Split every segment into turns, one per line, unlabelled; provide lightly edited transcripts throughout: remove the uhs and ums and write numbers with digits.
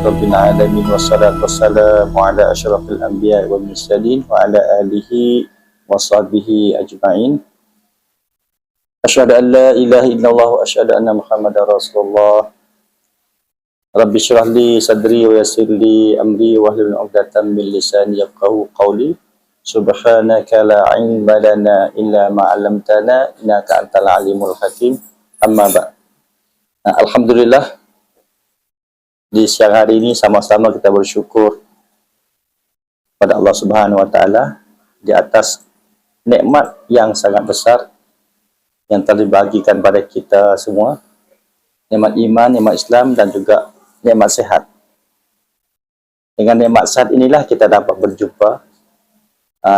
rabbil alamin wassalatu wassalamu ala asyrafil anbiya'i wal mursalin wa ala alihi wa sahbihi ajma'in. Asyhadu an la ilaha illallah wa asyhadu anna Muhammadar Rasulullah. Rabbi shrah li sadri wa yassir li amri wahlul 'uqdatam min lisani yafqahu qawli. Subhanaka la ilma lana illa ma 'allamtana innaka antal alimul hakim. Amma ba'd. Alhamdulillah, di siang hari ini sama-sama kita bersyukur pada Allah Subhanahu wa taala di atas nikmat yang sangat besar yang telah dibagikan pada kita semua. Nikmat iman, nikmat Islam dan juga nikmat sehat. Dengan nikmat sehat inilah kita dapat berjumpa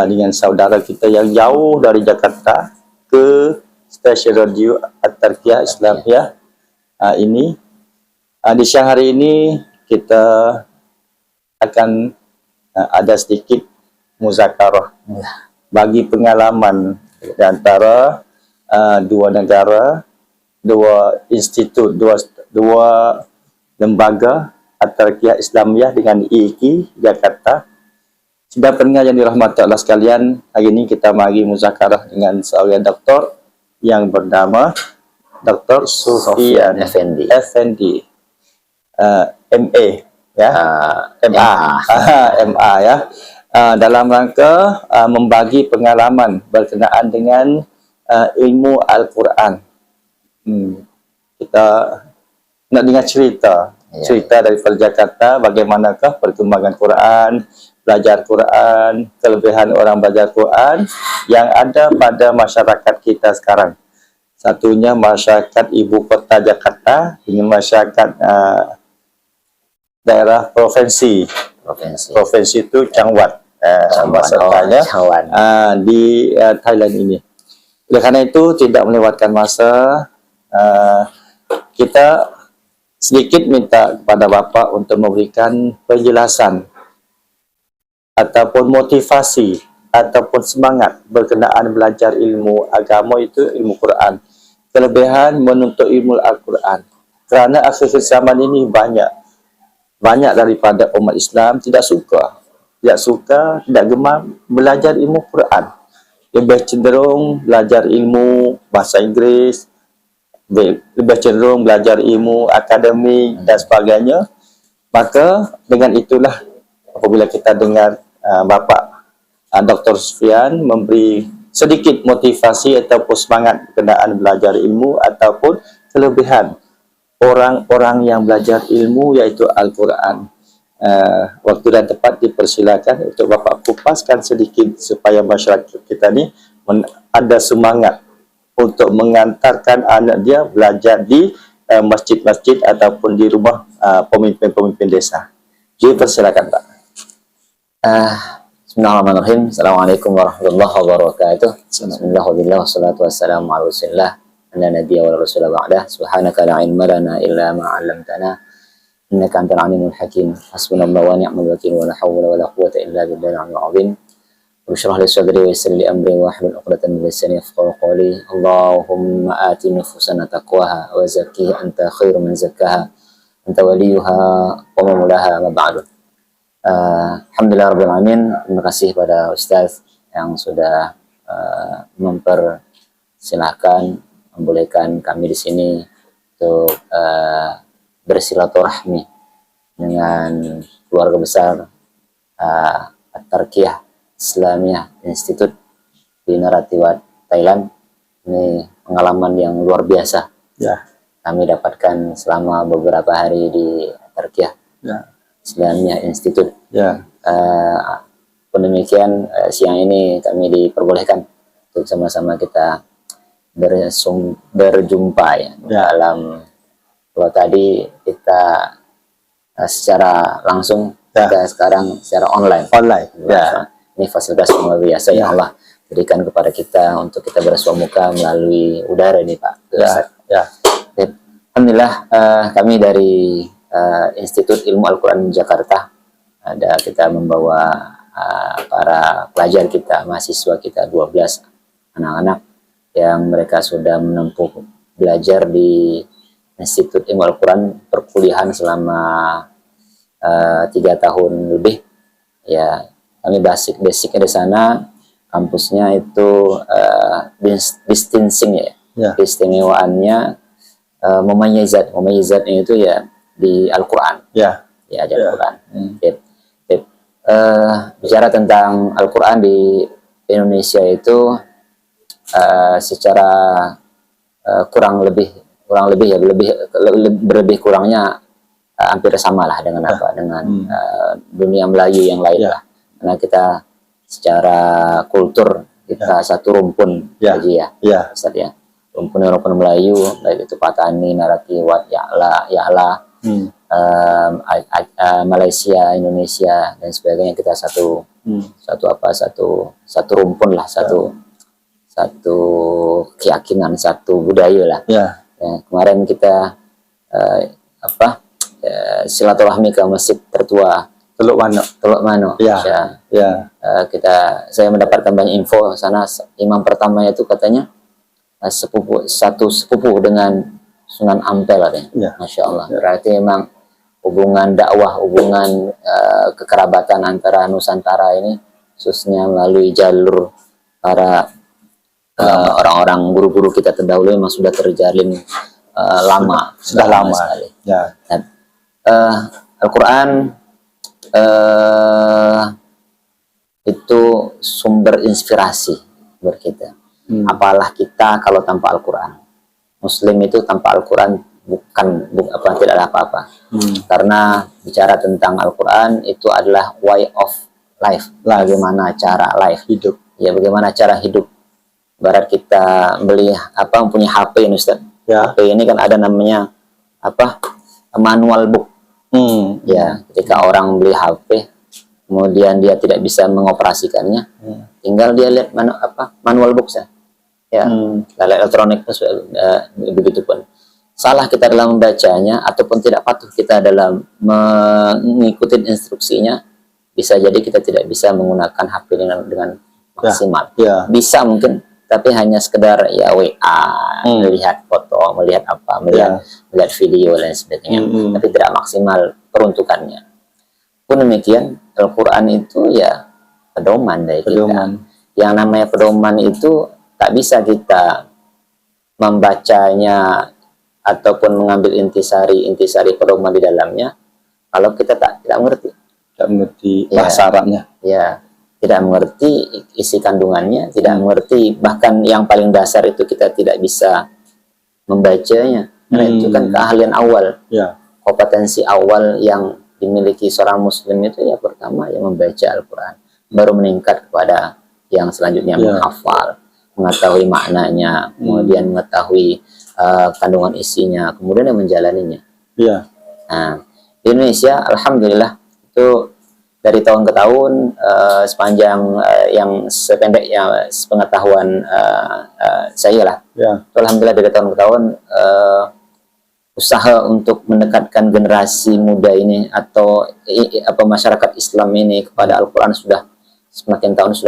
dengan saudara kita yang jauh dari Jakarta ke stasiun radio At-Tarqiyah Islamiyah ini. Di siang hari ini kita akan ada sedikit muzakarah bagi pengalaman di antara dua negara, dua institut, dua lembaga At-Tarqiyah Islamiyah dengan IIKI Jakarta. Sudah pendengar yang dirahmati Allah sekalian, hari ini kita mari muzakarah dengan seorang doktor yang bernama Dr. Sufyan Effendi, MA, ya, MA, ya, dalam rangka membagi pengalaman berkenaan dengan ilmu Al-Quran. Kita nak dengar cerita daripada Jakarta, bagaimanakah perkembangan Quran, belajar Quran, kelebihan orang belajar Quran yang ada pada masyarakat kita sekarang. Satunya masyarakat ibu kota Jakarta dengan masyarakat daerah provinsi itu Changwon, bahasanya di Thailand ini. Oleh karena itu tidak melewatkan masa, kita sedikit minta kepada Bapak untuk memberikan penjelasan ataupun motivasi ataupun semangat berkenaan belajar ilmu agama, itu ilmu Quran, kelebihan menuntut ilmu Al-Quran. Kerana akhir zaman ini banyak daripada umat Islam tidak suka, tidak gemar belajar ilmu Quran, lebih cenderung belajar ilmu bahasa Inggris, lebih cenderung belajar ilmu akademik dan sebagainya. Maka dengan itulah apabila kita dengar Bapak Dr. Sufyan memberi sedikit motivasi ataupun semangat berkenaan belajar ilmu ataupun kelebihan orang-orang yang belajar ilmu yaitu Al-Quran. Waktu dan tempat dipersilakan untuk Bapak kupaskan sedikit supaya masyarakat kita ni ada semangat untuk mengantarkan anak dia belajar di masjid-masjid ataupun di rumah pemimpin-pemimpin desa. Dipersilakan, Pak.
Bismillahirrahmanirrahim. Assalamualaikum warahmatullahi wabarakatuh. Bismillahirrahmanirrahim. Wassalatu wassalamu ala rasulillah anna nabiyya wa rasulullah ba'dah. Subhanaka la ilma lana illa ma 'allamtana innaka antal alimul hakim. Hasbunallahu wa ni'mal wakeel wa la hawla wa la quwwata illa billahil 'aliyyil 'azim. Rabbi li sadri wa yassir li amri wa hlul 'uqdatam min lisani yafqahu qawli. Allahumma ati nufusana taqwaha wa zakkiha anta khairu man zakkaha anta waliyuha wa maulaha ma ba'du. Alhamdulillah Rabbil Alamin. Terima kasih pada Ustaz yang sudah mempersilahkan, membolehkan kami di sini untuk bersilaturahmi dengan keluarga besar At-Tarqiyah Islamiyah Institute di Narathiwat, Thailand. Ini pengalaman yang luar biasa kami dapatkan selama beberapa hari di At-Tarqiyah Islamiyah Institute. Pun demikian, siang ini kami diperbolehkan untuk sama-sama kita berjumpa dalam, kalau tadi kita secara langsung, kita sekarang secara online. Ini fasilitas luar biasa yang Allah berikan kepada kita untuk kita bersuah muka melalui udara ini, Pak. Alhamdulillah, kami dari Institut Ilmu Al-Quran Jakarta, kita membawa para pelajar kita, mahasiswa kita, 12 anak-anak yang mereka sudah menempuh belajar di Institut Ilmu Al-Quran perkuliahan selama 3 tahun lebih. Ya, kami basicnya di sana. Kampusnya itu distancing ya, keistimewaannya memayizatnya itu ya di Al-Quran. Ya, di Al-Quran. Bicara tentang Al-Quran di Indonesia itu secara kurang lebih ya lebih kurangnya hampir sama lah dengan dunia Melayu yang lain lah, karena kita secara kultur kita satu rumpun aja Ustaz ya, rumpun Melayu, baik itu Patani, Naratiwat, Ya'la, Malaysia, Indonesia dan sebagainya, kita satu rumpun lah, satu keyakinan, satu budaya lah. Ya, kemarin kita silaturahmi ke masjid tertua Teluk Mano. Saya mendapatkan banyak info sana. Imam pertamanya itu katanya satu sepupu dengan Sunan Ampel katanya. Masya Allah. Berarti memang hubungan dakwah, hubungan kekerabatan antara Nusantara ini, khususnya melalui jalur para orang-orang guru-guru kita terdahulu, memang sudah terjalin lama sekali. Dan Al-Quran itu sumber inspirasi buat kita. Apalah kita kalau tanpa Al-Quran. Muslim itu tanpa Al-Quran tidak ada apa-apa. Karena bicara tentang Al-Quran itu adalah way of life. Bagaimana cara hidup. Ya, bagaimana cara hidup. Barat kita mempunyai HP ini, Ustaz. HP ini kan ada namanya manual book. Ya, ketika orang beli HP, kemudian dia tidak bisa mengoperasikannya, tinggal dia lihat manual book ya, elektronik begitu pun. Salah kita dalam membacanya ataupun tidak patuh kita dalam mengikuti instruksinya, bisa jadi kita tidak bisa menggunakan HP dengan maksimal. Bisa mungkin, tapi hanya sekedar ya WA, melihat foto, melihat melihat video dan sebagainya, tapi tidak maksimal peruntukannya. Pun demikian, Al-Quran itu ya pedoman dari kita. Yang namanya pedoman itu tak bisa kita membacanya ataupun mengambil intisari pedoman di dalamnya kalau kita tidak mengerti bahasa Arabnya. Ya, tidak mengerti isi kandungannya, tidak mengerti, bahkan yang paling dasar itu kita tidak bisa membacanya. Karena itu kan keahlian awal, kompetensi awal yang dimiliki seorang muslim itu ya pertama yang membaca Al-Quran, baru meningkat kepada yang selanjutnya menghafal, mengetahui maknanya, kemudian mengetahui kandungan isinya, kemudian yang menjalaninya. Nah, di Indonesia alhamdulillah itu dari tahun ke tahun, sepanjang yang sependek sepengetahuan saya lah, alhamdulillah dari tahun ke tahun usaha untuk mendekatkan generasi muda ini atau masyarakat Islam ini kepada Al-Quran sudah semakin tahun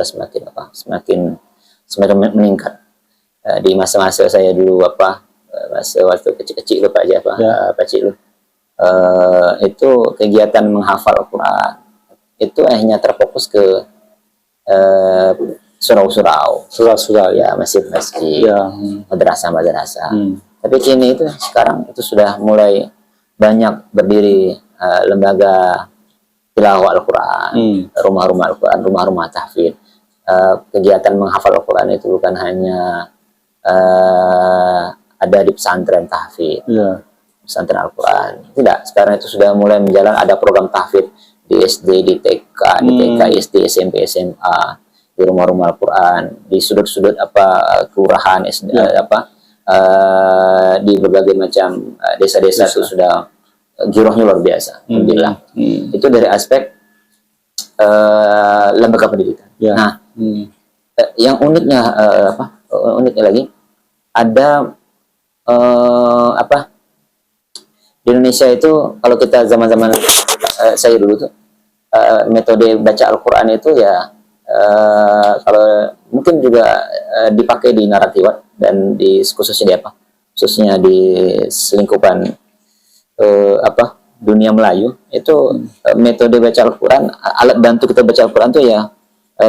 semakin meningkat. Di masa-masa saya dulu masa waktu kecil-kecil Pak Cik itu kegiatan menghafal Al-Quran itu hanya terfokus ke surau-surau ya, masjid-masjid, madrasah. Tapi kini itu sekarang itu sudah mulai banyak berdiri lembaga tilawah Al-Quran, rumah-rumah Al-Quran, rumah-rumah tahfidz. Kegiatan menghafal Al-Quran itu bukan hanya ada di pesantren tahfidz, pesantren Al-Quran. Tidak, sekarang itu sudah mulai menjalan, ada program tahfidz di SD, di TK, SD, SMP, SMA, di rumah-rumah Al-Quran, di sudut-sudut kelurahan, di berbagai macam desa-desa itu sudah girohnya luar biasa. Alhamdulillah. Itu dari aspek lembaga pendidikan. Nah, yang uniknya lagi ada di Indonesia itu, kalau kita zaman-zaman saya dulu tuh metode baca Al-Quran itu ya kalau mungkin juga dipakai di Naratiwat dan khususnya di selingkupan dunia Melayu itu metode baca Al-Quran, alat bantu kita baca Al-Quran tuh ya,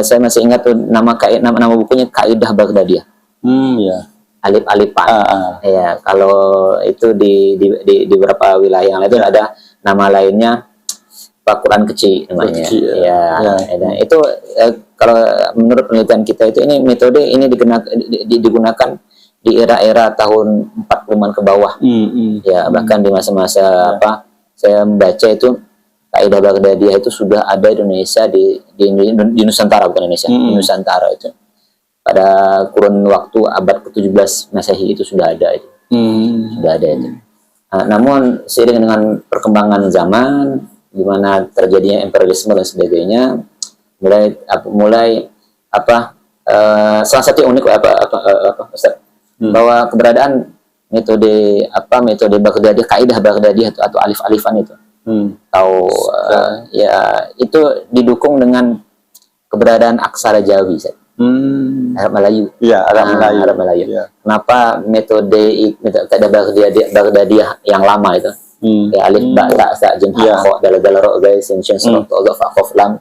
saya masih ingat tuh nama bukunya Kaidah Baghdadiyah.
Ya.
Alif-alifan. Ya, kalau itu di beberapa wilayah yang lain itu ada nama lainnya, Al-Quran kecil namanya. Dan itu kalau menurut penelitian kita itu ini metode ini digunakan di era-era tahun 40-an ke bawah. Ya, bahkan di masa-masa saya membaca itu Kaidah Baghdadiyah itu sudah ada di Indonesia di Nusantara, bukan Indonesia, di Nusantara itu. Pada kurun waktu abad ke-17 Masehi itu sudah ada itu. Sudah ada itu. Nah, namun seiring dengan perkembangan zaman, di mana terjadinya imperialisme dan sebagainya, salah satu yang unik Ustaz, bahwa keberadaan metode Baghdadiyah, Kaidah Baghdadiyah atau alif-alifan itu, ya itu didukung dengan keberadaan aksara Jawi, Arab Melayu. Ya, Arab Melayu. Ya. Kenapa metode Kaidah Baghdadiyah yang lama itu? Ya, alif ba ta sa jim ha kha dal dal ra ga sin shin sun ta fa qaf lam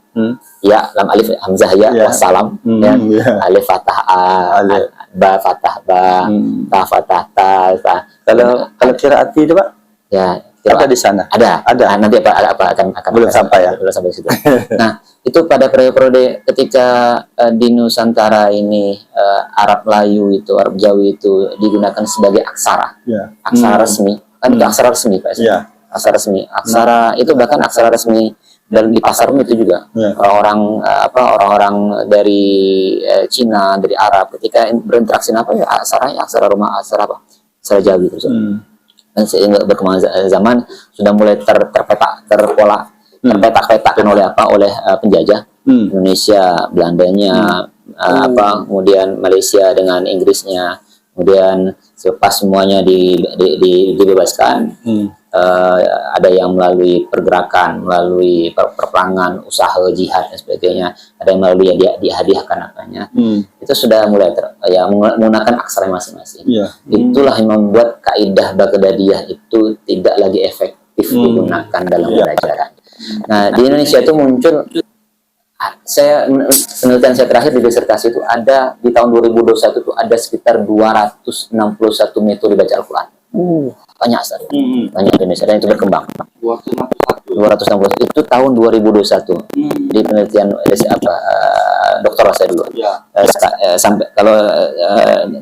ya lam alif hamzah ya wassalam ya alif fathah a ba fathah ba ta fathah ta.
Kalau qiraat itu Pak
ya
ada di sana,
ada nanti akan
belum sampai ya,
belum sampai situ. Nah, itu pada periode ketika di Nusantara ini Arab Melayu itu, Arab Jawi itu digunakan sebagai aksara resmi. Kan itu aksara resmi Pak. Aksara resmi. Aksara itu bahkan aksara resmi dan di pasar itu juga. Orang-orang dari Cina, dari Arab ketika berinteraksi ya aksara Roma, aksara Jawi terus. Dan sehingga berkembang zaman sudah mulai terpetak-petakan oleh penjajah Indonesia, Belandanya, kemudian Malaysia dengan Inggrisnya. Kemudian selepas semuanya dibebaskan, ada yang melalui pergerakan, melalui perperangan, usaha jihad dan sebagainya, ada yang melalui dihadiahkan apanya. Itu sudah mulai menggunakan aksara masing-masing. Itulah yang membuat Kaidah Baghdadiyah itu tidak lagi efektif digunakan dalam pembelajaran. Nah, di Indonesia itu muncul, penelitian saya terakhir di disertasi itu ada di tahun 2021 itu ada sekitar 261 metode baca Al-Quran. Banyak sekali. Banyak di Indonesia dan itu berkembang. 260 itu tahun 2021. Di penelitian doktoral saya dulu. Sampai kalau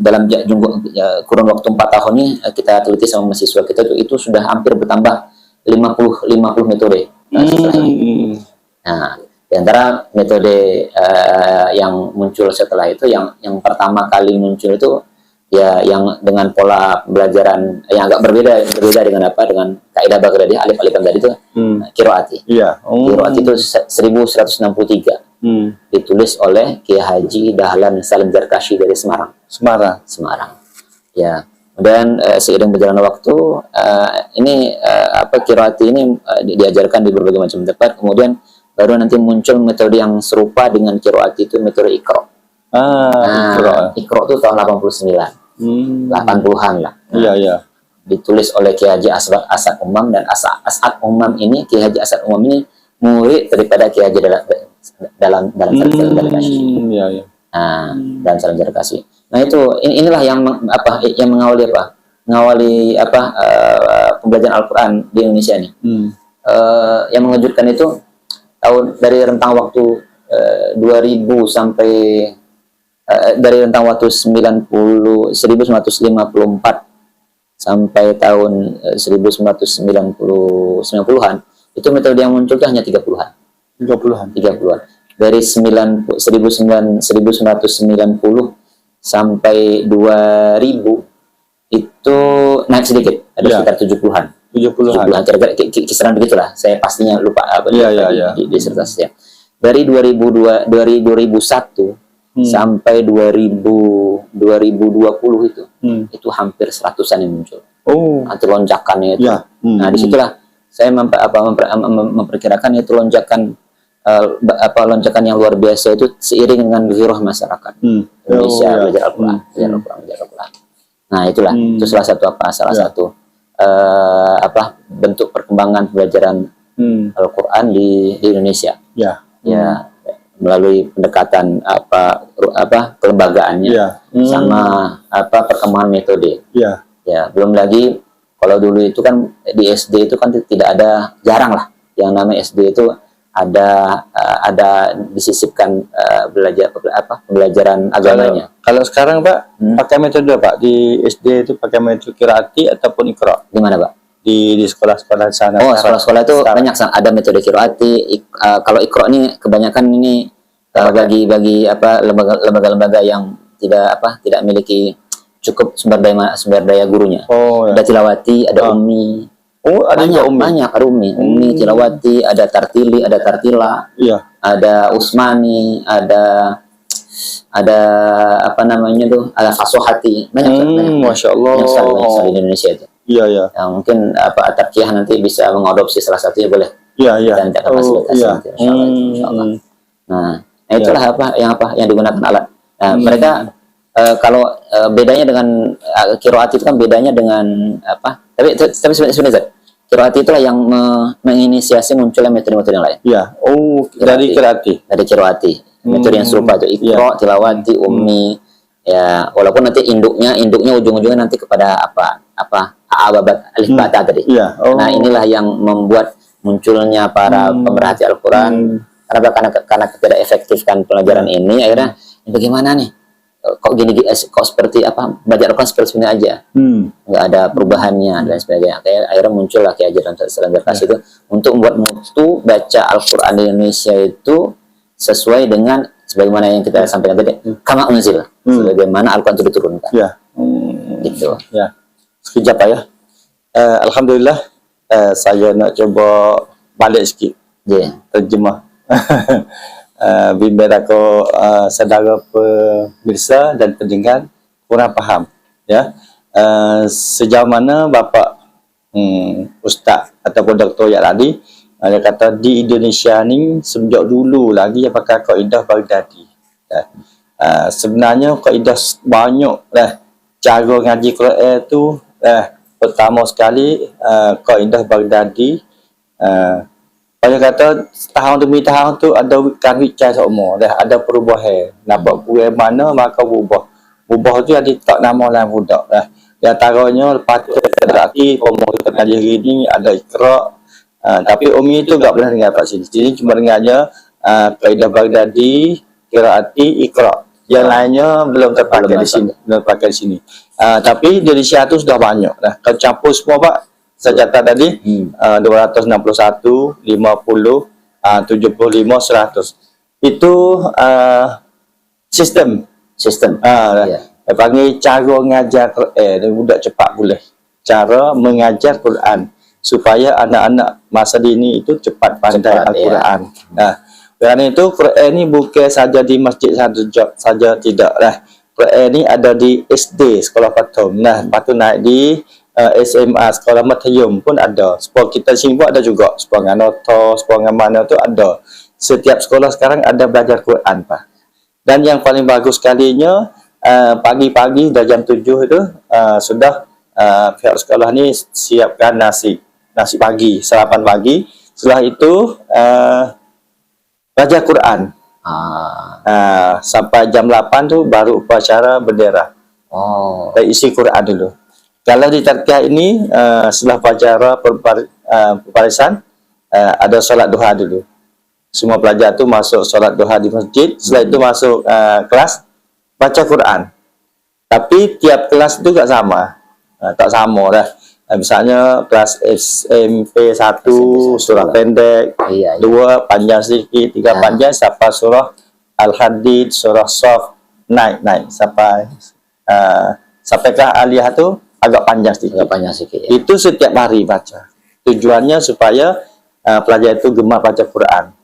dalam kurun waktu 4 tahun ini kita teliti sama mahasiswa kita itu sudah hampir bertambah 50 metode. Nah, di antara metode yang muncul setelah itu, yang pertama kali muncul itu ya yang dengan pola pembelajaran yang agak berbeda dengan Kaidah Baghdadiyah alif-alifan tadi itu, Qiraati. Qiraati itu 1163. Ditulis oleh Kiai Haji Dahlan Salim Zarkashi dari Semarang. Ya. Dan seiring berjalannya waktu, Qiraati ini diajarkan di berbagai macam tempat. Kemudian baru nanti muncul metode yang serupa dengan Qiraati itu metode Iqra. Iqra itu tahun 80-an lah. Ditulis oleh Kiai Haji Asad Umam, dan Asad Umam ini, Kiai Haji Asad Umam ini murid daripada Kiai Haji dalam Salim Zarkashi. Dan Salim Zarkashi. Nah, inilah yang mengawali pembelajaran Al-Quran di Indonesia ini. Yang mengejutkan itu dari rentang waktu 2000 sampai dari rentang waktu 1954 sampai tahun 1990-an itu metode yang muncul hanya 30-an. Dari 1990 sampai 2000 itu naik sedikit, ada sekitar 70-an. 70-an, kira-kira kisaran begitulah. Saya pastinya lupa di disertasi ya. Dari 2001 sampai 2020 itu hampir 100-an yang muncul. Nanti lonjakannya itu. Nah, disitulah saya memperkirakan itu lonjakan yang luar biasa itu seiring dengan gairah masyarakat Indonesia belajar Al-Quran. Nah, itulah itu salah satu bentuk perkembangan pembelajaran Al-Quran di Indonesia.
Ya.
Ya, melalui pendekatan kelembagaannya sama perkembangan metode.
Ya.
Ya, belum lagi kalau dulu itu kan di SD itu kan tidak ada, jarang lah yang namanya SD itu ada disisipkan pembelajaran agamanya.
Kalau sekarang Pak pakai metode Pak di SD itu pakai metode qiraati ataupun iqra.
Di mana Pak?
Di sekolah-sekolah sana.
Oh, sekolah-sekolah itu banyak, ada metode qiraati. Kalau iqra ini kebanyakan ini bagi lembaga-lembaga yang tidak memiliki cukup sumber daya gurunya.
Oh, ya.
Ada tilawati, ada ummi.
Oh, ada juga ummi.
Banyak, ada ummi, tilawati, ada tartili, ada tartila.
Iya.
Ada usmani, ada ada fasohati. Banyak.
Masya Allah.
Banyak di Indonesia itu.
Iya, iya.
Ya, mungkin Atarkiyah nanti bisa mengadopsi salah satunya, boleh.
Iya, iya.
Dan akan fasilitasi nanti, insyaallah. Nah, itulah yang digunakan alat. Nah, mereka kalau bedanya dengan qiraat itu kan bedanya dengan Tapi sebenarnya qiraat itulah yang menginisiasi munculnya metode-metode yang lain.
Iya. Oh, dari qiraati.
Dari qiraati. Metode yang serupa itu iqra, tilawati, ummi. Ya, walaupun nanti induknya ujung-ujungnya nanti kepada ababat alif bata tadi.
Iya. Oh.
Nah, inilah yang membuat munculnya para pemerhati Al-Quran. Karena tidak efektifkan pelajaran ini, akhirnya bagaimana nih? Kok seperti belajar Al-Quran seperti ini aja, nggak ada perubahannya dan sebagainya. Akhirnya muncullah Kiai Haji Ramdan Darkas itu untuk membuat mutu baca Al-Quran di Indonesia itu sesuai dengan sebagaimana yang kita sampaikan tadi, kama unzil, sebagaimana Al-Quran itu diturunkan.
Ya.
Gitu.
Ya. Sekejap Pak ya. Alhamdulillah saya nak coba balik sikit. Terjemah. Bimbing aku saudara pemirsa dan pendengar kurang faham ya. Sejauh mana Bapak Ustaz ataupun Dr. Yak tadi dia kata di Indonesia ni sejak dulu lagi yang pakai kaedah Baghdadi ya. Sebenarnya kaedah banyak lah cara ngaji Quran tu. Pertama sekali kaedah Baghdadi. Dia kata tahun demi tahun tu ada wicai semua dah, ada perubahan. Nampak kurang mana maka berubah tu jadi tak nama lain budak dah. Di antaranya lepas tu berarti pemerintah ngaji ni ada iqra. Tapi umi tu tak pernah dengar kat sini. Jadi cuma dengarnya kaedah Baghdadi, qiraati, iqra. Yang lainnya belum terpakai di sini, belum terpakai di sini. Tapi di Indonesia tu sudah banyak dah. Kalau campur semua Pak, saya catat tadi 261, 50, 75, 100. Itu sistem. Panggil cara mengajar Quran. Budak cepat boleh. Cara mengajar Quran supaya anak-anak masa dini itu cepat pandai Al-Quran. Kerana itu Quran ni bukan saja di masjid saja tidak lah. Quran ni ada di SD, sekolah patum. Lepas tu naik di SMA, sekolah matayum pun ada. Sekolah kita sini pun ada juga. Sekolah Nganoto, sekolah mana tu ada. Setiap sekolah sekarang ada belajar Quran Pak. Dan yang paling bagus sekalinya pagi-pagi dah jam 7 itu sudah pihak sekolah ni siapkan nasi pagi, sarapan pagi. Setelah itu belajar Quran. Sampai jam 8 tu baru upacara bendera. Dan isi Quran dulu. Kalau di Tarkiyah ini setelah upacara pembarisan ada solat duha dulu. Semua pelajar tu masuk solat duha di masjid. Setelah itu masuk kelas baca Quran. Tapi tiap kelas tu tak sama. Tak sama dah. Misalnya kelas SMP 1 surah pendek, 2 panjang sedikit, 3 panjang sampai surah Al-Hadid, surah Saf naik sampai ke Aliyah tu agak panjang sedikit. Itu setiap hari baca. Tujuannya supaya pelajar itu gemar baca Quran.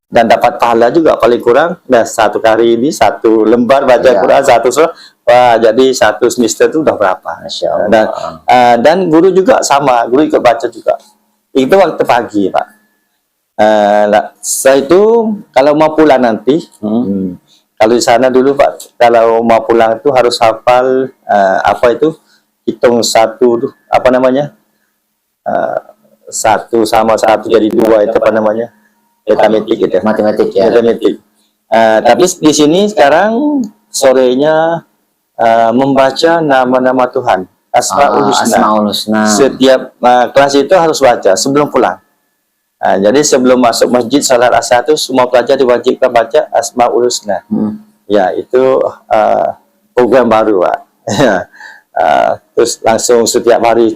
Dan dapat pahala juga paling kurang. Satu kali ini satu lembar baca Quran, satu surah. Wah, jadi satu semester itu udah berapa? Masya Allah. Dan guru juga sama, guru ikut baca juga. Itu waktu pagi Pak. Setelah itu kalau mau pulang nanti, kalau di sana dulu Pak, kalau mau pulang itu harus hafal hitung satu tu apa namanya, satu sama satu jadi dua, itu apa namanya, matematik gitu.
Matematik ya.
Matematik. Tapi di sini sekarang sorenya membaca nama-nama Tuhan, Asmaul Husna.
Asmaul Husna.
Setiap kelas itu harus baca sebelum pulang. Jadi sebelum masuk masjid salat asar itu semua pelajar diwajibkan baca Asmaul Husna. Ya, itu program baru, Pak. Terus langsung setiap hari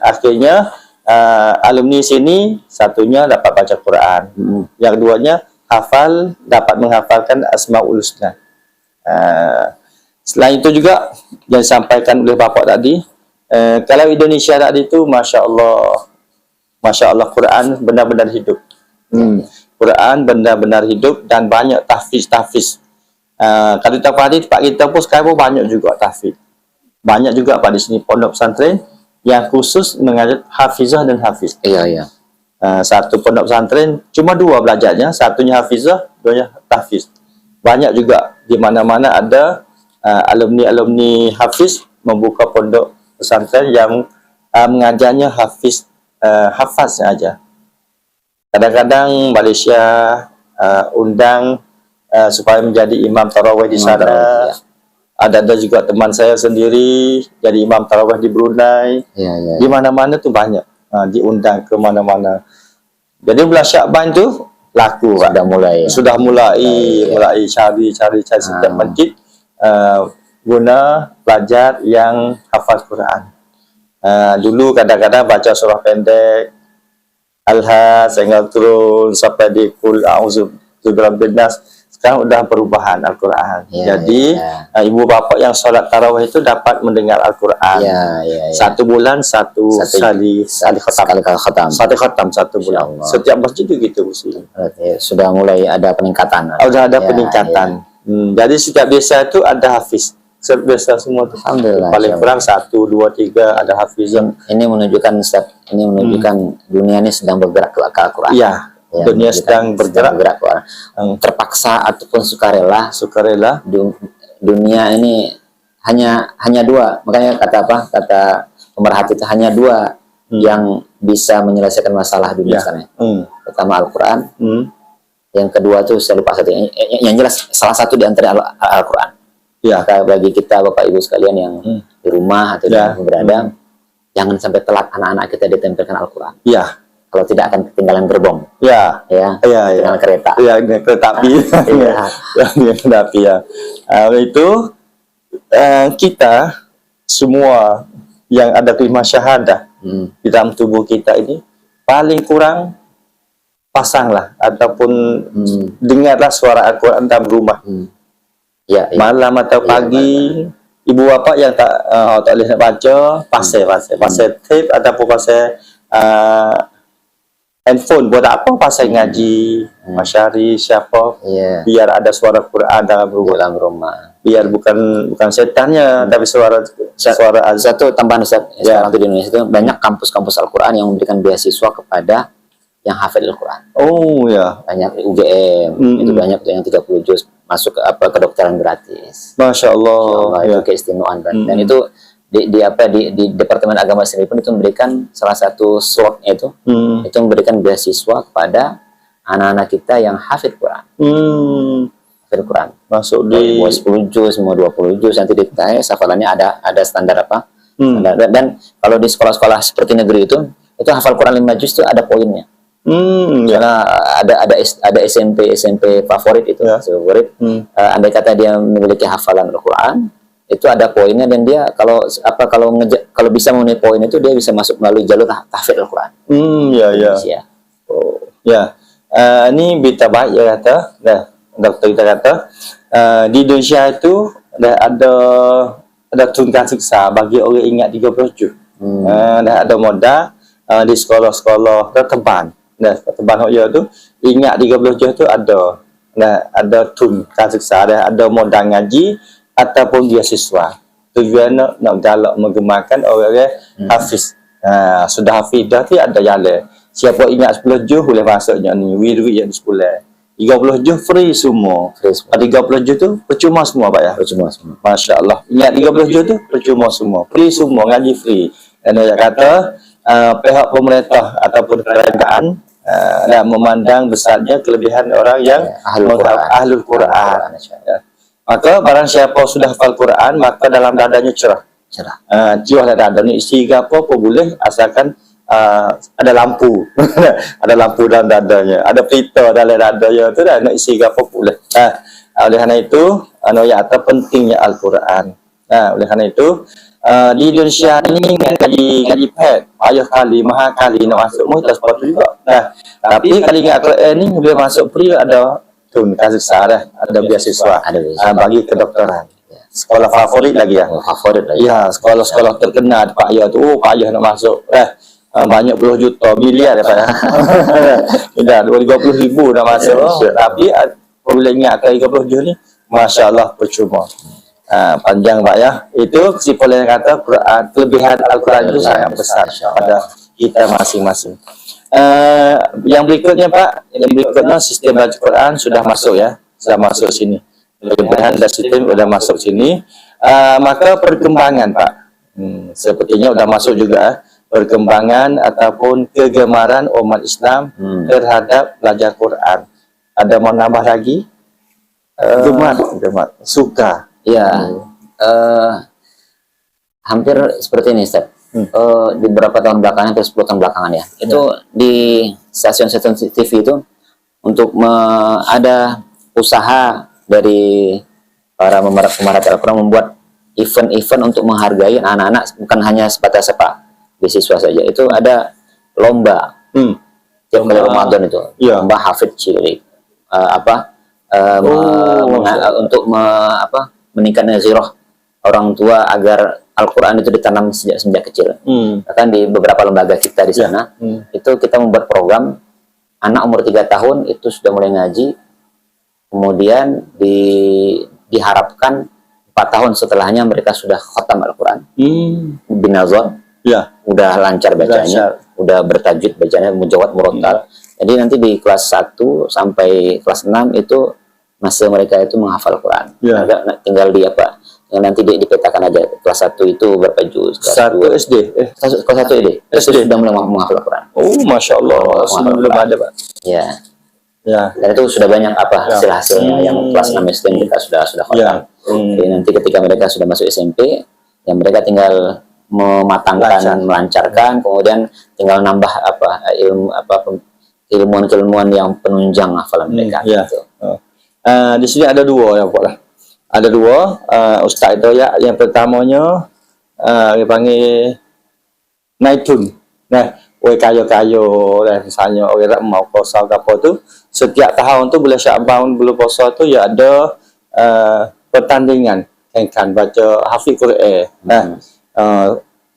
akhirnya alumni sini satunya dapat baca Quran, yang keduanya dapat menghafalkan Asmaul Husna. Selain itu juga yang disampaikan oleh Bapak tadi, kalau Indonesia tadi itu Masya Allah Quran benar-benar hidup. Quran benar-benar hidup dan banyak tahfiz. Kalau tiap hari Pak kita pun sekarang banyak juga tahfiz. Banyak juga Pak di sini pondok pesantren yang khusus mengajar hafizah dan hafiz.
Iya.
Satu pondok pesantren cuma dua belajarnya, satunya hafizah, duanya tahfiz. Banyak juga di mana-mana ada alumni hafiz membuka pondok pesantren yang mengajarnya hafaz aja. Kadang-kadang Malaysia undang supaya menjadi imam tarawih di sana. Ada juga teman saya sendiri jadi imam tarawih di Brunei. Di mana-mana tuh banyak diundang ke mana-mana. Jadi bulan Syakban tu laku, sudah mulai cari setiap masjid guna pelajar yang hafal Quran. Dulu kadang-kadang baca surah pendek Al-Had sehingga turun sampai di Qul a'udzu birabbin nas. Sekarang udah perubahan Al-Quran. Jadi ibu bapak yang sholat tarawih itu dapat mendengar Al-Quran. Satu bulan satu khatam. Satu bulan. Setiap masjid itu gitu.
Sudah mulai ada peningkatan.
Sudah ada peningkatan. Jadi setiap desa itu ada hafiz. Setiap desa semua itu. Paling kurang 1, 2, 3 ada hafiz.
Ini menunjukkan dunia ini sedang bergerak ke Al-Quran.
Iya. Dunia sedang bergerak,
terpaksa ataupun sukarela. Dunia ini hanya dua, makanya kata pemerhati itu hanya dua yang bisa menyelesaikan masalah dunia sekarang. Pertama Al-Quran, yang kedua tuh saya lupa satu. Yang jelas salah satu di antara Al-Quran. Maka bagi kita Bapak Ibu sekalian yang di rumah atau di berada, jangan sampai telat anak-anak kita ditempelkan Al-Quran. Kalau tidak akan ketinggalan gerbong. Ketinggalan kereta.
Kereta api. Kereta api ya. Itu kita semua yang ada kelima syahadah di dalam tubuh kita ini paling kurang pasanglah ataupun dengarlah suara Al-Quran dalam rumah. Malam atau pagi, ibu bapak yang tak boleh nak baca, pasal tape ataupun pasal handphone buat apa, pasal ngaji, masyari siapa, biar ada suara Quran dalam rumah. Biar bukan setannya, tapi suara
satu tambahan Ustaz, sekarang di Indonesia itu banyak kampus-kampus Al-Quran yang memberikan beasiswa kepada yang hafal Al-Quran. Banyak UGM, itu banyak yang 30 juz masuk ke kedokteran gratis.
Masya Allah,
itu keistimewaan. Dan itu di Departemen Agama sendiri pun itu memberikan salah satu slotnya itu memberikan beasiswa kepada anak-anak kita yang hafid Quran. Hafid Quran.
Masuk di
mau 10 juz, mau 20 juz, nanti ditanya hafalannya ada standar apa. Dan kalau di sekolah-sekolah seperti negeri itu hafal Quran 5 juz itu ada poinnya. Karena ada SMP favorit itu, favorit. Andai kata dia memiliki hafalan Al-Quran, itu ada poinnya, dan dia kalau bisa memenuhi poin itu dia bisa masuk melalui jalur tahfidz Al-Quran.
Ini berita baik ya kata, dokter kita kata di Indonesia itu ada tunkan siksa bagi orang ingat 30 juz. Ada modal di sekolah-sekolah tertempan. Tertempan tu ingat 30 juz tu ada tunkan siksa, ada modal ngaji ataupun beasiswa. Tujuan nak galak menggemarkan orang hafiz. Sudah hafiz dah tu ada jalan. Siapa ingat 10 juz boleh masuknya ni, wirid yang di sekolah. 30 juz free semua.
Free semua.
30 juz tu percuma semua Pak ya.
Percuma semua.
Masya Allah. Ingat 30 juz tu percuma semua. Free semua, ngaji free. Dan dia kata pihak pemerintah ataupun kerajaan dan memandang besarnya kelebihan orang yang ahlul Quran. Ya. Maka barang siapa sudah hafal Quran, maka dalam dadanya cerah. Cerah dalam dadanya, isi apa boleh, asalkan ada lampu. Ada lampu dalam dadanya, ada pelita dalam dadanya tu dah, nak isi apa boleh. Oleh kerana itu yang atas pentingnya Al-Quran. Oleh kerana itu di Indonesia ni gaji pet payah kali, mahal kali nak masuk pun tak sepatutnya juga. Tapi kali ingat Al-Quran ni bila masuk free ada kasih dah, ada beasiswa bagi kedokteran. Sekolah favorit lagi ya.
Favorit lagi.
Ya, sekolah-sekolah terkenal Pak ya tu payah nak masuk. Banyak puluh juta, miliar ya Pak ya. Dah 20,000 dah masuk. Tapi apabila ingat ke 30 juz ni, masya-Allah percuma. Panjang Pak ya. Itu kesimpulan yang kata kelebihan Al-Quran itu sangat besar pada kita masing-masing. Yang berikutnya Pak, yang berikutnya sistem baca Quran sudah masuk ya, sudah masuk sini. Kelebihan dan sistem sudah masuk sini. Maka perkembangan Pak, sepertinya sudah masuk juga perkembangan ataupun kegemaran umat Islam terhadap belajar Quran. Ada mau nambah lagi? Gemar, suka.
Ya, hampir seperti ini Ustaz. Di beberapa tahun belakangan atau 10 tahun belakangan ya, itu di stasiun-stasiun TV itu untuk ada usaha dari para pemerhati Al-Quran membuat event-event untuk menghargai anak-anak, bukan hanya sebatas beasiswa saja. Itu ada lomba tiap kali Ramadan itu, lomba hafid cilik untuk meningkatkan zirah orang tua agar Al-Quran itu ditanam sejak kecil. Bahkan di beberapa lembaga kita di sana itu kita membuat program anak umur 3 tahun itu sudah mulai ngaji, kemudian diharapkan 4 tahun setelahnya mereka sudah khatam Al-Quran binazon. Udah lancar bacanya, udah bertajwid bacanya, mujawad, murattal. Jadi nanti di kelas 1 sampai kelas 6 itu masa mereka itu menghafal Quran. Tinggal yang nanti dipetakan aja. Kelas 1 itu berapa juz?
1 SD?
Kelas 1 SD sudah mulai menghafal Quran.
Oh, Masya Allah. Sebelum ada Pak.
Ya. Dan itu sudah banyak hasil-hasilnya yang kelas 6 SD kita sudah khatam. Jadi nanti ketika mereka sudah masuk SMP, yang mereka tinggal mematangkan, melancarkan, kemudian tinggal nambah ilmuwan-ilmuwan yang penunjang hafalan mereka. Gitu.
Di sini ada dua ya Pak lah. Ada dua Ustaz itu ya. Yang pertamanya dia panggil naitun. Kayo-kayo misalnya orang mau puasa ke apa tu, setiap tahun tu bulan Syaban, bulan puasa tu ya ada pertandingan kan baca hafiz Quran.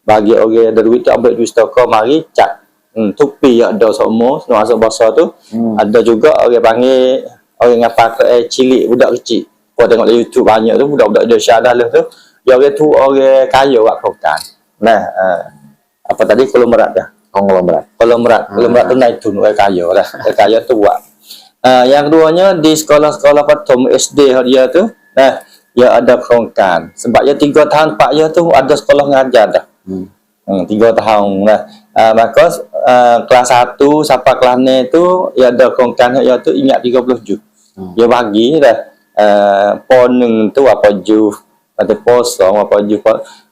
Bagi orang ada duit tu ambil duit stokor mari cat tupi ada semua masuk bahasa tu. Ada juga orang panggil orang ngapa cilik, budak kecil. Kau tengok di YouTube banyak tu budak-budak dia syadah tu. Dia orang tu orang kaya buat program. Apa tadi konglomerat dah. Konglomerat tu naik tu orang kaya dah. Orang kaya tu buat. Yang keduanya di sekolah-sekolah patom SD dia tu. Dia ada kerongkan. Sebab dia 3 tahun 4 dia tu ada sekolah ngajar dah. 3 tahun lah. Maka kelas 1 sampai kelas 6 tu dia ada kerongkan dia tu ingat 30 juz. Dia bagi dah. Pon tu apa juz, ada posong apa juz.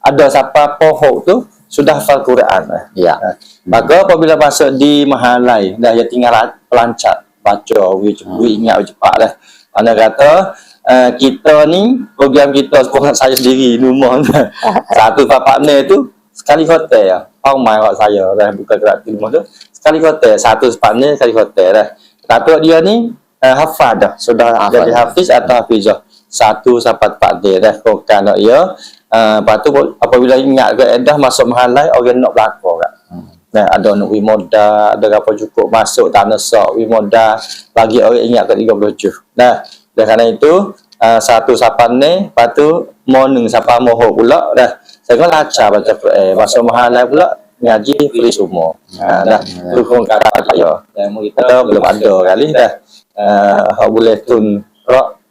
Ada siapa pohok tu sudah hafal Quran. Maka apabila masuk di mahalai dah dia tinggal pelancar baca, ingat cepat dah. Anda kata kita ni program kita sekolah saya sendiri rumah satu partner tu sekali hotel ya. Main kat saya dah bukan gratis rumah tu. Sekali hotel, satu partner sekali hotel dah. Tapi dia ni hafal dah, sudah jadi hafiz atau hafizah. 1 sampai 4 dia dah kokan nak dia. Lepas tu apabila ingat ke dah masuk mahalai orang nak belakang kat. Ada nak wimoda, ada apa cukup masuk tanah sok wimoda bagi orang ingat ke 30 juz. Dan kerana itu 1 sampai ni, lepas tu morning sampai moho pula dah. Saya kan lancar baca Quran. Masuk mahalai pula ngaji free semua. Dah dukung kat dapat ya. Kita belum ada kali dah. Boleh tun rock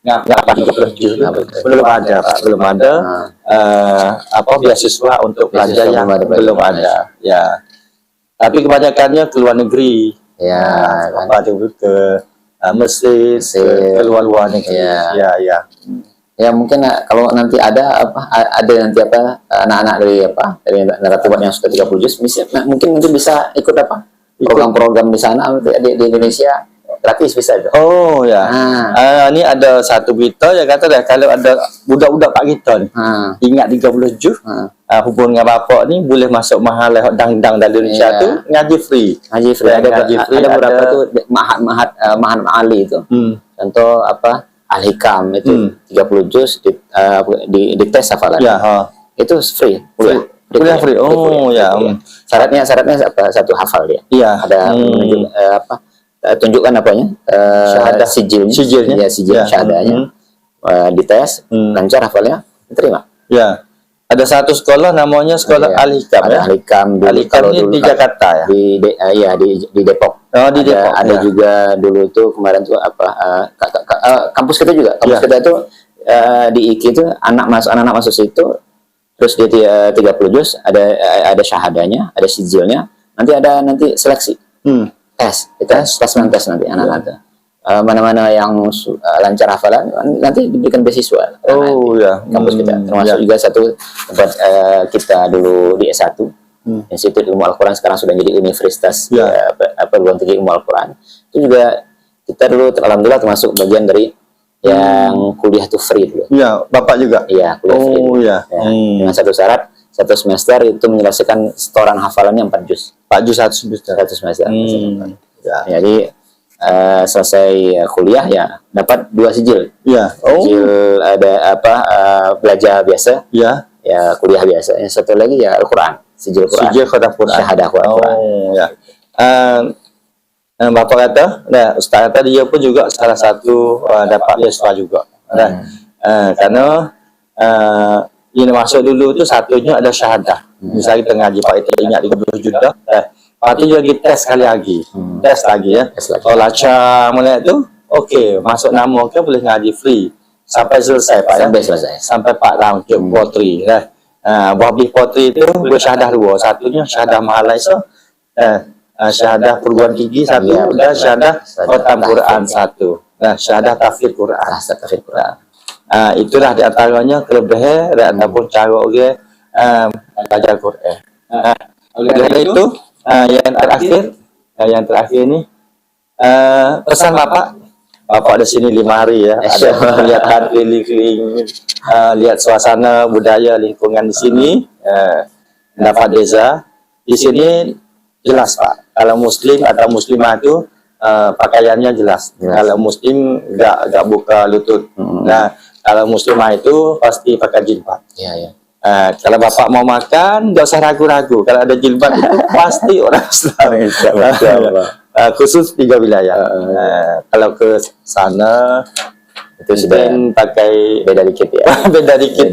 ngapa 30 juz belum ada Pak, belum ada. Beasiswa untuk pelajar yang belum ada. Ya. Tapi kebanyakannya ke luar negeri.
Ya,
apa tu ke Mesir, ke luar negeri. Ya.
Ya mungkin kalau nanti ada nanti anak-anak dari naratibat yang sudah 30 juz mungkin bisa ikut program-program di sana di Indonesia gratis bisa itu.
Oh ya. Ini ada satu berita yang kata dah kalau ada budak-budak Pak kita ni ingat 30 juz hubung dengan bapak ni boleh masuk mahal dang-dang dari Indonesia tu ngaji free.
Ada beberapa tu mahat Ali itu. Contoh Al-Hikam itu 30 juz di tes hafalan. Itu free.
Kuliah free. Oh ya.
Syaratnya satu hafal dia.
Iya.
Ada tunjukkan syahadah sijilnya syahadahnya. Dites lancar hafalnya diterima.
Ya. Ada satu sekolah namanya sekolah Al-Hikam.
Al-Hikam
ini di Jakarta ya.
Di Depok.
Di Depok.
Ada juga dulu itu kemarin tuh kampus kita juga. Kampus kita itu di IKI itu anak-anak masuk situ terus dia 30 juz ada syahadahnya, ada sijilnya. Nanti seleksi. Tes nanti anak-anak itu. Mana-mana yang lancar hafalan nanti diberikan beasiswa. Kampus kita termasuk juga satu tempat kita dulu di S1 Institut Ilmu Al-Quran, sekarang sudah jadi Universitas Perguruan Tinggi Ilmu Al-Quran. Itu juga kita dulu alhamdulillah termasuk bagian dari yang kuliah itu free dulu.
Iya, Bapak juga.
Iya, kuliah free. Dengan satu syarat, satu semester itu menyelesaikan setoran hafalannya 4 juz.
4 juz satu semester.
Jadi selesai kuliah ya dapat 2 sijil. Sijil ada belajar biasa. Ya kuliah biasa. Yang satu lagi ya Al-Qur'an, sijil Qur'an.
Sijil Qur'an.
Syahadah Qur'an.
Bapak kata, Ustaz kata dia pun juga salah satu dapat beasiswa juga. Karena ini masuk dulu tu satunya ada syahadah. Misalnya kita ngaji Pak itu ingat 30 juta. Lepas tu juga kita tes sekali lagi. Tes lagi ya. Kalau lancar mana tu, okey, masuk nama ke boleh ngaji free. Sampai selesai Pak. Sampai 4 round ke potri. Habis potri tu bersyahadah 2. Satunya syahadah Malaysia. Syahadah perguruan tinggi 1 dan syahadah khatam Quran 1. Syahadah tafsir Quran. Itulah di antaranya kelebihan dan ataupun cara orang belajar Quran. Oleh itu yang terakhir ni pesan Bapak di sini 5 hari ya. Ada melihat keliling, lihat suasana budaya lingkungan di sini, dapat desa di sini jelas Pak. Kalau Muslim atau Muslimah itu pakaiannya jelas. Kalau Muslim enggak buka lutut. Kalau Muslimah itu pasti pakai jilbab. Kalau Bapak mau makan, enggak usah ragu-ragu. Kalau ada jilbab itu pasti orang Islam. Khusus 3 wilayah. Kalau ke sana itu sudah pakai
beda dikit ya.
beda dikit.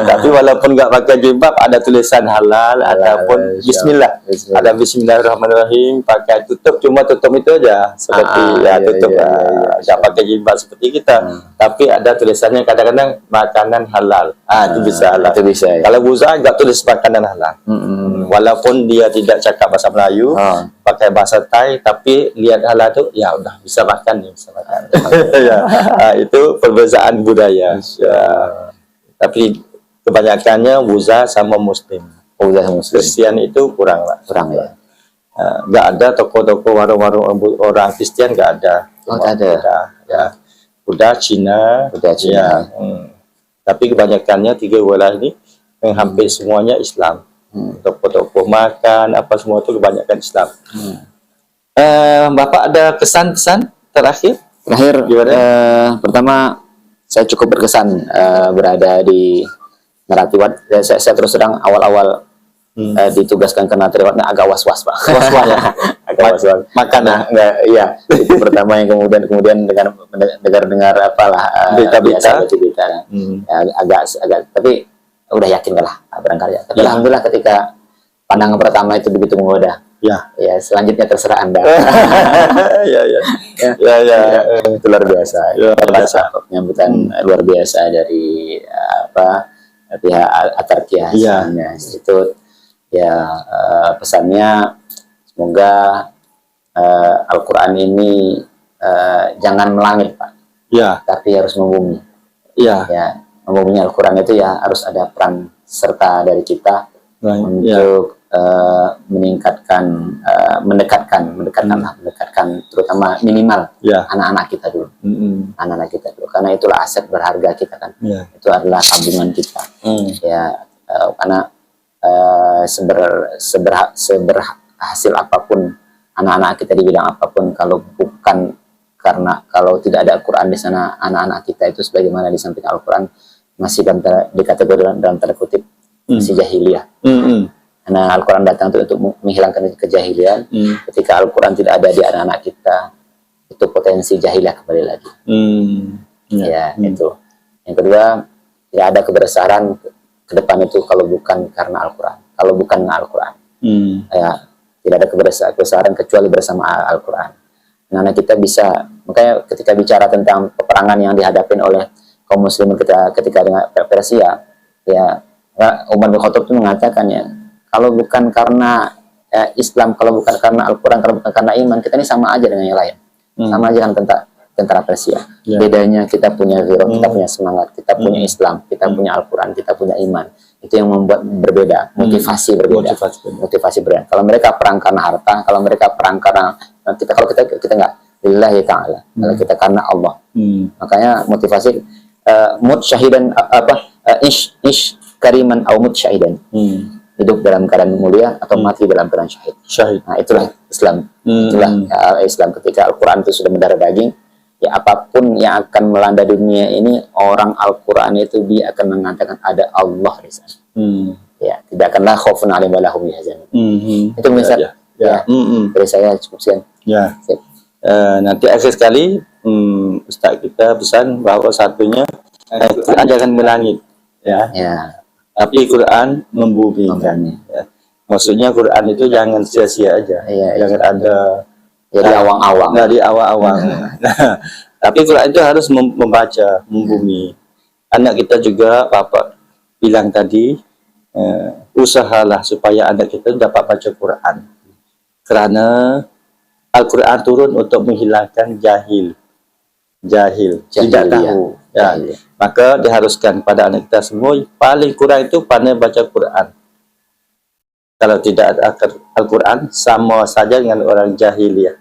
Tapi walaupun enggak pakai jilbab ada tulisan halal ataupun bismillah. Ada bismillahirrahmanirrahim, pakai tutup, cuma tutup itu aja seperti tutup. Enggak pakai jilbab seperti kita. Tapi ada tulisannya kadang-kadang makanan halal. Itu bisa halal. Itu bisa. Kalau buza enggak tulis makanan halal. Walaupun dia tidak cakap bahasa Melayu, pakai bahasa Thai, tapi lihat halal tu ya udah bisa makan nih, bisa makan. Itu perbezaan budaya. Tapi kebanyakannya buza sama Muslim. Kristian itu kurang lah.
Kurang ya.
Nggak ada toko-toko warung-warung orang Kristen, nggak ada. Udah Cina. Tapi kebanyakannya 3 wilayah ini hampir semuanya Islam. Toko-toko makan apa semua itu kebanyakan Islam. Bapak ada kesan-kesan terakhir?
Pertama saya cukup berkesan berada di Naratibat. Saya terus terang awal-awal ditugaskan ke Naratibatnya agak was-was Pak. Was-was ya. Agak was-was.
Makan
iya. Itu pertama yang kemudian dengar berita-berita. Agak tapi udah yakin lah barangkali. Tapi alhamdulillah ketika pandangan pertama itu begitu menggoda.
Ya.
Ya, selanjutnya terserah Anda.
Ya, ya. Ya, ya.
Itu luar biasa.
Luar biasa.
Penyambutan luar biasa dari pihak Atarkia
Iya.
Institute. Ya, pesannya semoga Al-Quran ini jangan melangit, Pak,
Ya,
tapi harus membumi.
ya.
Ya, membumi Al-Quran itu ya harus ada peran serta dari kita
Ya.
untuk meningkatkan, mendekatkan terutama minimal
Ya.
anak-anak kita dulu,
Mm-mm.
anak-anak kita dulu, karena itulah aset berharga kita kan.
Ya.
Itu adalah tabungan kita. Ya, karena seberhasil apapun anak-anak kita di bidang apapun, kalau tidak ada Al-Quran di sana, anak-anak kita itu sebagaimana disampaikan Al-Quran masih di kategori dalam tanda kutip masih jahiliyah. Karena Al-Quran datang untuk menghilangkan kejahilian. Ketika Al-Quran tidak ada di anak-anak kita, itu potensi jahiliyah kembali lagi. Ya, itu. Yang kedua, tidak ada kebesaran ke depan itu kalau bukan karena Al-Quran. Kalau bukan Al-Quran, ya, tidak ada kebesaran kecuali bersama Al-Quran. Nah, kita bisa, makanya ketika bicara tentang peperangan yang dihadapin oleh kaum muslimin ketika dengan Persia, ya, Umar bin Khattab itu mengatakan, ya, kalau bukan karena Islam, kalau bukan karena Al-Quran, kalau bukan karena iman, kita ini sama aja dengan yang lain. Sama aja dengan tentara Persia.
Ya.
Bedanya kita punya hero, kita punya semangat, kita punya Islam, kita punya Al-Quran, kita punya iman. Itu yang membuat berbeda, motivasi berbeda. Motivasi berbeda. Kalau mereka perang karena harta, kalau mereka perang karena kalau kita nggak, lillahi ta'ala. Kalau kita karena Allah. Makanya motivasi mut syahidan ish kariman au mut syahidan. Hidup dalam keadaan mulia atau mati dalam keadaan syahid. Nah, itulah Islam. Itulah Islam. Ketika Al-Quran itu sudah mendarah daging, ya apapun yang akan melanda dunia ini, orang Al-Quran itu dia akan mengatakan ada Allah di sana. Ya, tidak akanlah khaufun 'alaihim wa lahum yahzanun. Itu misal. Ya. Dari saya cukup sekian.
Ya. Nanti akhir sekali Ustaz kita pesan bahwa satunya Quran jangan melangit, ya.
Ya.
Tapi Quran membumi. Ya. Maksudnya Quran itu jangan sia-sia aja.
Ya,
jangan ada
jadi awang-awang.
Dari awang-awang. Nah, tapi Quran itu harus membaca, membumi. Anak kita juga, Bapak bilang tadi, usahalah supaya anak kita dapat baca Quran. Kerana Al-Quran turun untuk menghilangkan jahil, tidak tahu. Ya. Maka diharuskan pada anak kita semua paling kurang itu pandai baca Quran. Kalau tidak ada Al-Quran, sama saja dengan orang jahiliyah.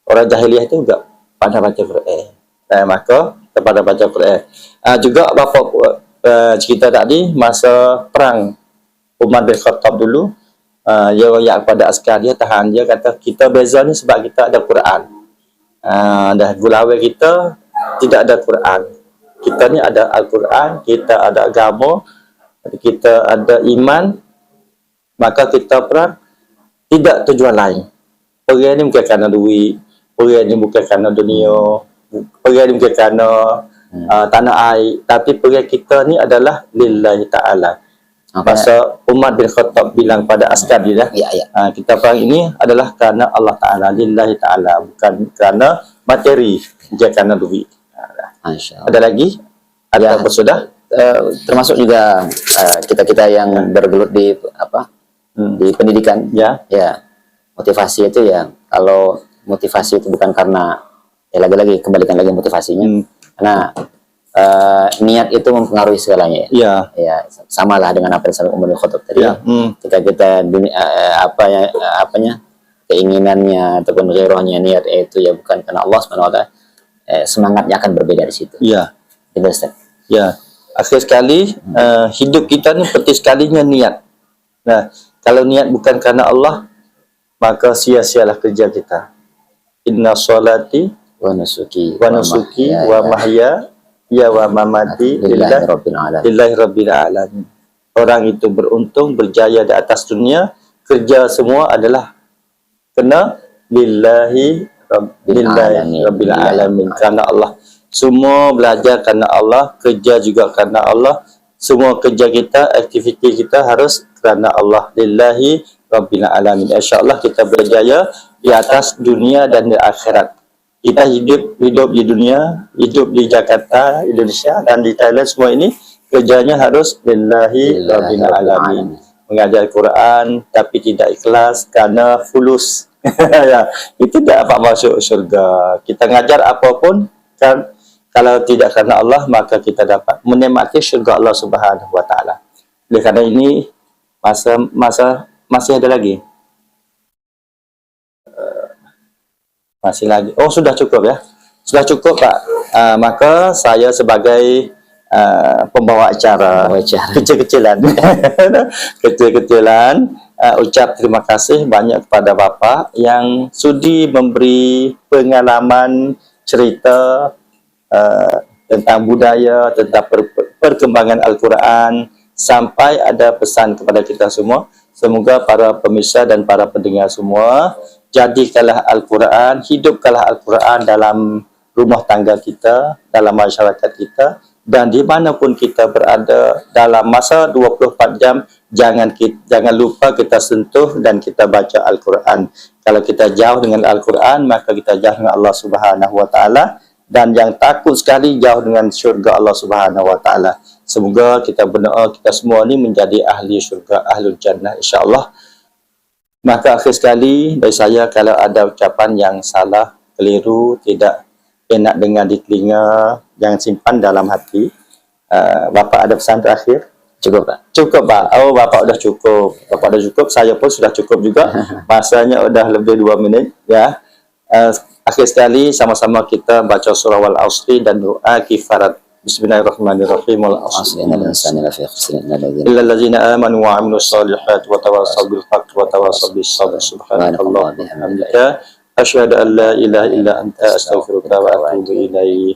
Orang jahiliyah itu juga pandai baca Quran. Maka kepada baca Quran. Juga Bapak cerita tadi masa perang Umar bin Khattab dulu, dia royak kepada askar dia, tahan dia, kata kita beza ni sebab kita ada Quran. Dah gulawai kita tidak ada Quran. Kita ni ada Al-Quran, kita ada agama, kita ada iman, maka kita perang tidak tujuan lain. Perang ni bukan kerana duit, perang ni bukan kerana dunia, perang ni bukan kerana tanah air, tapi perang kita ni adalah lillahi ta'ala. Masa Umar bin Khattab bilang pada askar dia, kita perang ini adalah kerana Allah Ta'ala, lillahi ta'ala, bukan kerana materi, dia kerana duit. Ada lagi? Ada apa sudah?
Termasuk juga kita-kita yang bergelut di di pendidikan. Ya, motivasi itu ya, kalau motivasi itu bukan karena, ya lagi-lagi kembalikan lagi motivasinya, karena niat itu mempengaruhi segalanya. Ya, samalah dengan apa yang disampaikan Umar bin Khattab tadi. Ketika kita keinginannya ataupun ghairahnya, niat itu ya bukan karena Allah SWT, semangatnya akan berbeda di situ. Ya. Ya. Akhir sekali, hidup kita ni penting sekalinya niat. Nah, kalau niat bukan karena Allah, maka sia-sialah kerja kita. Inna sholati wa nusuki wa mahya wa mamati lillahi rabbil alamin. Orang itu beruntung, berjaya di atas dunia, kerja semua adalah kena lillahi rabbil alamin, karena Allah. Semua belajar karena Allah, kerja juga karena Allah. Semua kerja kita, aktiviti kita harus kerana Allah. Lillahi
Rabbil Alamin. InsyaAllah kita berjaya di atas dunia dan di akhirat. Kita hidup di dunia, hidup di Jakarta, Indonesia dan di Thailand, semua ini kerjanya harus lillahi Rabbil Alamin. Mengajar Quran tapi tidak ikhlas karena fulus. Ya, itu tidak apa masuk surga. Kita ngajar apapun kan, kalau tidak karena Allah maka kita dapat menikmati surga Allah Subhanahu wa taala. Oleh karena ini masih ada lagi. Masih lagi. Oh, sudah cukup ya. Sudah cukup, Pak. Maka saya sebagai pembawa acara kecil-kecilan ucap terima kasih banyak kepada Bapak yang sudi memberi pengalaman cerita tentang budaya, tentang perkembangan Al-Quran, sampai ada pesan kepada kita semua. Semoga para pemirsa dan para pendengar semua, jadikanlah Al-Quran, hidupkanlah Al-Quran dalam rumah tangga kita, dalam masyarakat kita, dan dimanapun kita berada dalam masa 24 jam, jangan lupa kita sentuh dan kita baca Al-Quran. Kalau kita jauh dengan Al-Quran, maka kita jauh dengan Allah Subhanahu wa taala, dan yang takut sekali jauh dengan syurga Allah Subhanahu wa taala. Semoga kita berdoa kita semua ni menjadi ahli syurga, ahlul jannah insya-Allah. Maka akhir sekali dari saya, kalau ada ucapan yang salah, keliru, tidak enak dengar di telinga, jangan simpan dalam hati. Bapak ada pesan terakhir?
Cukup, Pak.
Cukup, Pak. Oh, Bapak sudah cukup. Bapak sudah cukup, saya pun sudah cukup juga. Masanya sudah lebih 2 minit ya. Akhir sekali sama-sama kita baca surah Wal-Asri dan doa kifarat. Bismillahirrahmanirrahim. Wal-Asri innal insana lafi khusr illa allazina amanu wa 'amilus solihati wa tawassaw bil haqqi wa tawassaw bis sabr. Subhanallah wa bihamdihi, asyhadu an la ilaha illa anta, astaghfiruka wa atubu ilaik.